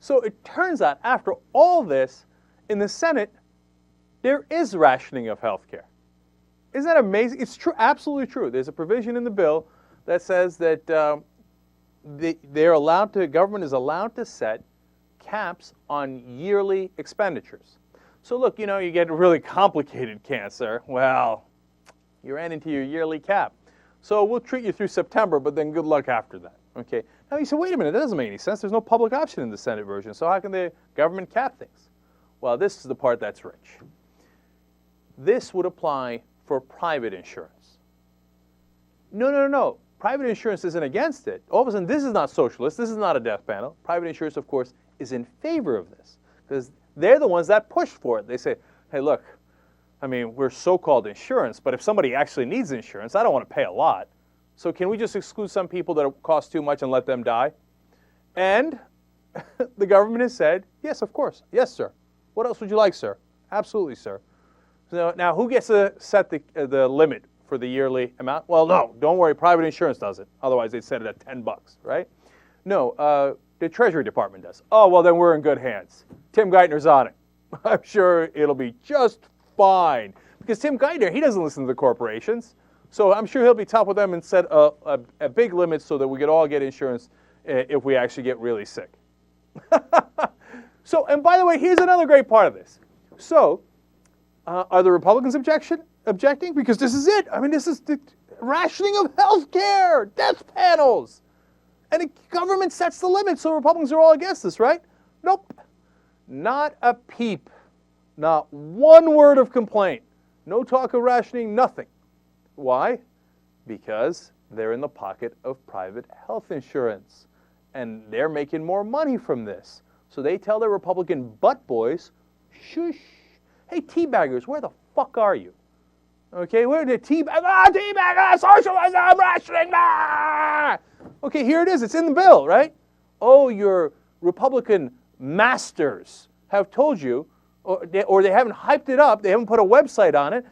So it turns out, after all this, in the Senate, there is rationing of health care. Isn't that amazing? It's true, absolutely true. There's a provision in the bill that says that government is allowed to set caps on yearly expenditures. So look, you get really complicated cancer. Well, you ran into your yearly cap. So we'll treat you through September, but then good luck after that. Okay. Now you say, wait a minute, that doesn't make any sense. There's no public option in the Senate version. So how can the government cap things? Well, this is the part that's rich. This would apply for private insurance. No. Private insurance isn't against it. All of a sudden, this is not socialist. This is not a death panel. Private insurance, of course, is in favor of this because they're the ones that push for it. They say, hey, look, I mean, we're so-called insurance, but if somebody actually needs insurance, I don't want to pay a lot. So can we just exclude some people that cost too much and let them die? And the government has said, yes, of course. Yes, sir. What else would you like, sir? Absolutely, sir. So now, who gets to set the limit for the yearly amount? Well, no, don't worry. Private insurance does it. Otherwise, they'd set it at $10, right? No, the Treasury Department does. Oh, well, then we're in good hands. Tim Geithner's on it. I'm sure it'll be just fine. Because Tim Geithner, he doesn't listen to the corporations. So I'm sure he'll be top with them and set a big limit so that we could all get insurance if we actually get really sick. So, and by the way, here's another great part of this. So, are the Republicans objecting? Because this is it. I mean, this is the rationing of health care, death panels. And the government sets the limit, so Republicans are all against this, right? Nope. Not a peep. Not one word of complaint. No talk of rationing, nothing. Why? Because they're in the pocket of private health insurance. And they're making more money from this. So they tell their Republican butt boys, shush. Hey, teabaggers, where the fuck are you? Okay, where the teabag, socialism, rationing, Okay, here it is. It's in the bill, right? Oh, your Republican masters have told you, or they haven't hyped it up. They haven't put a website on it.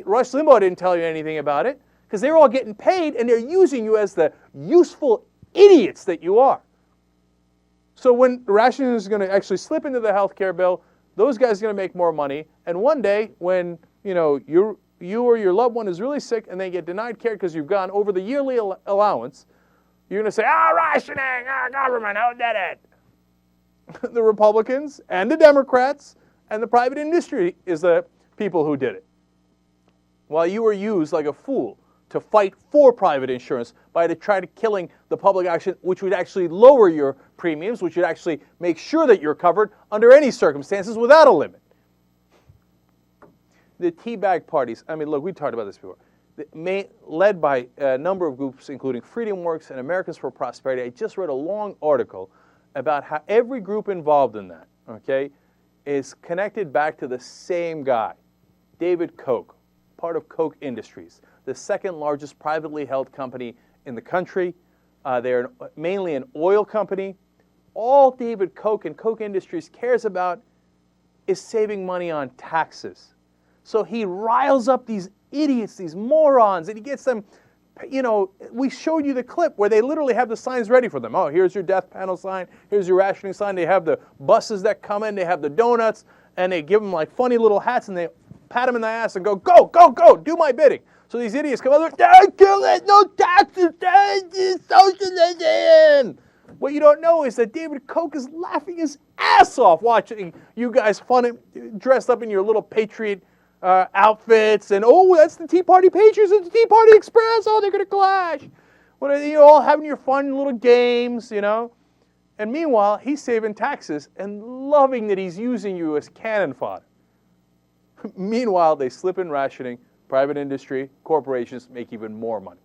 Rush Limbaugh didn't tell you anything about it because they're all getting paid and they're using you as the useful idiots that you are. So when rationing is going to actually slip into the health care bill, those guys are going to make more money. And one day when you or your loved one is really sick and they get denied care because you've gone over the yearly allowance, you're going to say, rationing, government, who did it? The Republicans and the Democrats and the private industry is the people who did it. While you were used like a fool to fight for private insurance by trying to killing the public action, which would actually lower your premiums, which would actually make sure that you're covered under any circumstances without a limit. The teabag parties, I mean, look, we talked about this before, led by a number of groups, including Freedom Works and Americans for Prosperity. I just read a long article about how every group involved in that, okay, is connected back to the same guy, David Koch, part of Koch Industries, the second largest privately held company in the country. They're mainly an oil company. All David Koch and Koch Industries cares about is saving money on taxes. So he riles up these idiots, these morons, and he gets them, we showed you the clip where they literally have the signs ready for them. Oh, here's your death panel sign, here's your rationing sign. They have the buses that come in, they have the donuts, and they give them like funny little hats, and they pat them in the ass and go, go, go, go, do my bidding. So these idiots come out, no taxes, socialism. What you don't know is that David Koch is laughing his ass off watching you guys dressed up in your little patriot outfits, and that's the Tea Party Patriots and the Tea Party Express. Oh, they're gonna clash. What are you all having your fun little games, And meanwhile, he's saving taxes and loving that he's using you as cannon fodder. Meanwhile, they slip in rationing. Private industry, corporations make even more money.